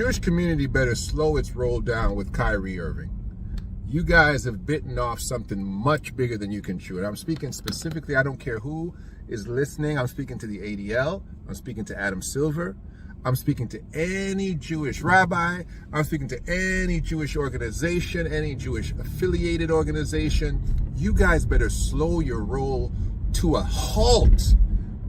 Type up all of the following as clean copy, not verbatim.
Jewish community better slow its roll down with Kyrie Irving. You guys have bitten off something much bigger than you can chew. And I'm speaking specifically, I don't care who is listening. I'm speaking to the ADL. I'm speaking to Adam Silver. I'm speaking to any Jewish rabbi. I'm speaking to any Jewish organization, any Jewish affiliated organization. You guys better slow your roll to a halt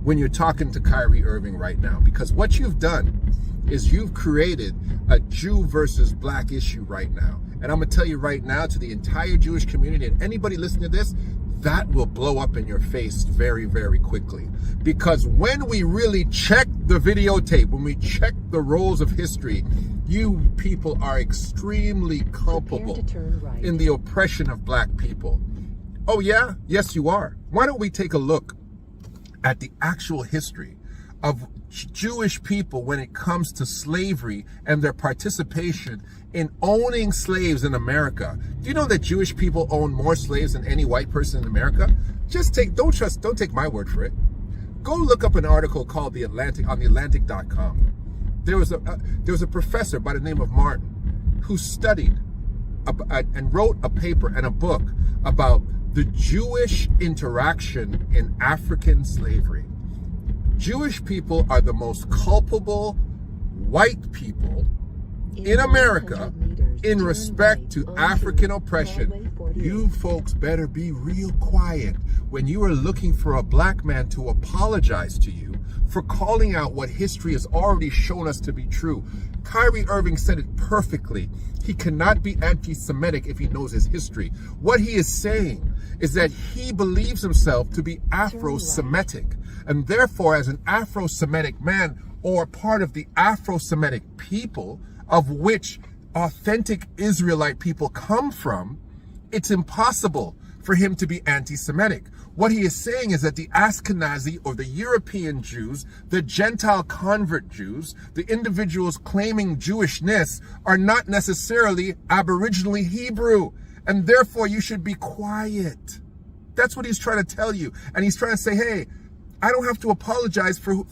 when you're talking to Kyrie Irving right now. Because what you've done is you've created a Jew versus black issue right now. And I'm going to tell you right now, to the entire Jewish community and anybody listening to this, that will blow up in your face very, very quickly. Because when we really check the videotape, when we check the rolls of history, you people are extremely culpable in the oppression of black people. Oh yeah? Yes, you are. Why don't we take a look at the actual history of Jewish people when it comes to slavery and their participation in owning slaves in America. Do you know that Jewish people own more slaves than any white person in America? Don't take my word for it. Go look up an article called The Atlantic on theatlantic.com. There was a professor by the name of Martin who studied and wrote a paper and a book about the Jewish interaction in African slavery. Jewish people are the most culpable white people in America in respect to African oppression. You folks better be real quiet when you are looking for a black man to apologize to you for calling out what history has already shown us to be true. Kyrie Irving said it perfectly. He cannot be anti-Semitic if he knows his history. What he is saying is that he believes himself to be Afro-Semitic. And therefore, as an Afro-Semitic man or part of the Afro-Semitic people, of which authentic Israelite people come from, it's impossible for him to be anti-Semitic. What he is saying is that the Ashkenazi or the European Jews, the Gentile convert Jews, the individuals claiming Jewishness are not necessarily aboriginally Hebrew, and therefore you should be quiet. That's what he's trying to tell you. And he's trying to say, hey, I don't have to apologize for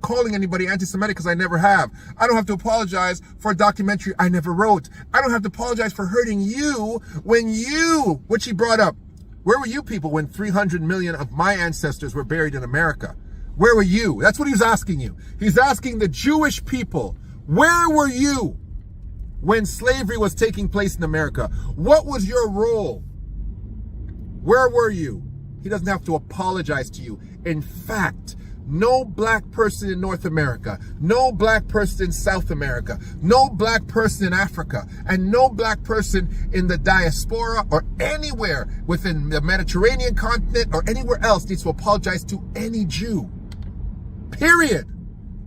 calling anybody anti-Semitic because I never have. I don't have to apologize for a documentary I never wrote. I don't have to apologize for hurting you which he brought up. Where were you people when 300 million of my ancestors were buried in America? Where were you? That's what he's asking you. He's asking the Jewish people, where were you when slavery was taking place in America? What was your role? Where were you? He doesn't have to apologize to you. In fact, no black person in North America, no black person in South America, no black person in Africa, and no black person in the diaspora or anywhere within the Mediterranean continent or anywhere else needs to apologize to any Jew. Period.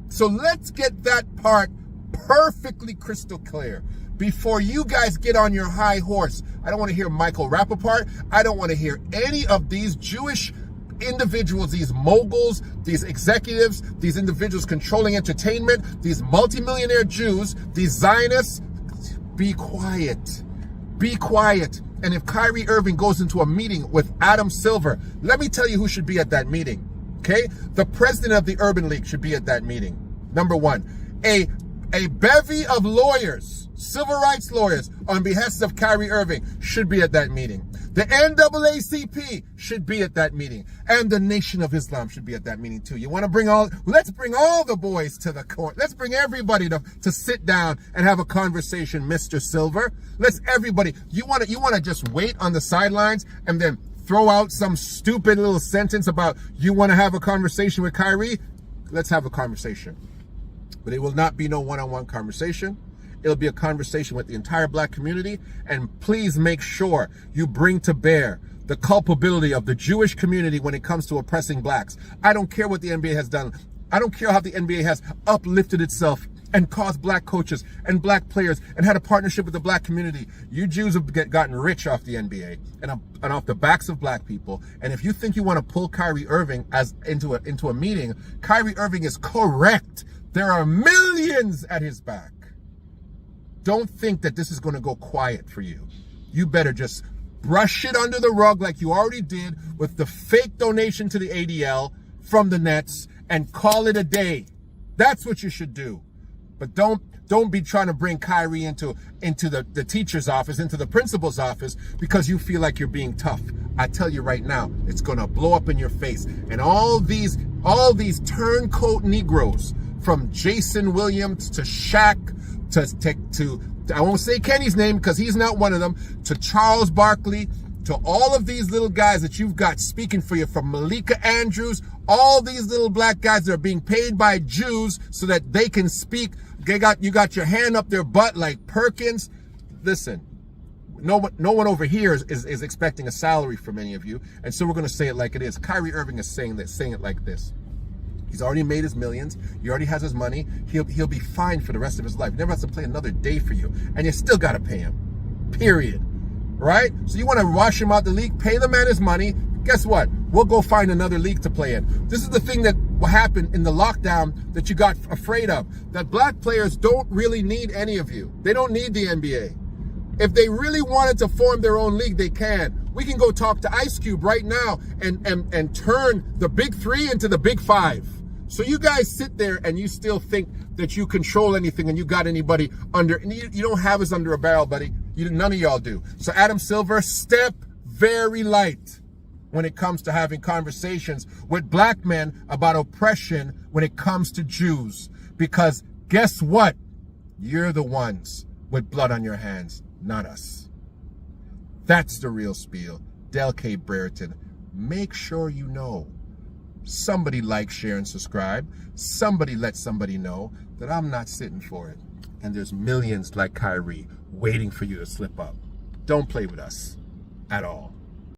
So let's get that part perfectly crystal clear before you guys get on your high horse. I don't want to hear Michael Rappaport. I don't want to hear any of these Jewish individuals, these moguls, these executives, these individuals controlling entertainment, these multimillionaire Jews, these Zionists. Be quiet. Be quiet. And if Kyrie Irving goes into a meeting with Adam Silver, let me tell you who should be at that meeting. Okay? The president of the Urban League should be at that meeting. Number one. A bevy of lawyers, civil rights lawyers, on behest of Kyrie Irving should be at that meeting. The NAACP should be at that meeting. And the Nation of Islam should be at that meeting too. You want to let's bring all the boys to the court. Let's bring everybody to sit down and have a conversation, Mr. Silver. Let's everybody, you want to just wait on the sidelines and then throw out some stupid little sentence about you want to have a conversation with Kyrie? Let's have a conversation. But it will not be no one-on-one conversation. It'll be a conversation with the entire black community. And please make sure you bring to bear the culpability of the Jewish community when it comes to oppressing blacks. I don't care what the NBA has done. I don't care how the NBA has uplifted itself and caused black coaches and black players and had a partnership with the black community. You Jews have gotten rich off the NBA and off the backs of black people. And if you think you want to pull Kyrie Irving into a meeting, Kyrie Irving is correct. There are millions at his back. Don't think that this is going to go quiet for you. You better just brush it under the rug like you already did with the fake donation to the ADL from the Nets and call it a day. That's what you should do. But don't Don't be trying to bring Kyrie into the teacher's office, into the principal's office, because you feel like you're being tough. I tell you right now, it's gonna blow up in your face. And all these turncoat Negroes, from Jason Williams to Shaq to I won't say Kenny's name because he's not one of them, to Charles Barkley, to all of these little guys that you've got speaking for you, from Malika Andrews, all these little black guys that are being paid by Jews so that they can speak. You got your hand up their butt like Perkins. Listen, no one over here is expecting a salary from any of you, and so we're going to say it like it is. Kyrie Irving is saying it like this. He's already made his millions. He already has his money. He'll be fine for the rest of his life. He never has to play another day for you, and you still got to pay him. Period. Right? So you want to wash him out the league? Pay the man his money. Guess what? We'll go find another league to play in. This is the thing that will happen in the lockdown that you got afraid of. That black players don't really need any of you. They don't need the NBA. If they really wanted to form their own league, they can. We can go talk to Ice Cube right now and turn the big three into the big five. So you guys sit there and you still think that you control anything and you got anybody under, and you don't have us under a barrel, buddy. None of y'all do. So Adam Silver, step very light when it comes to having conversations with black men about oppression when it comes to Jews. Because guess what? You're the ones with blood on your hands, not us. That's the real spiel. Del K. Brereton. Make sure you know. Somebody like, share, and subscribe. Somebody let somebody know that I'm not sitting for it. And there's millions like Kyrie waiting for you to slip up. Don't play with us at all.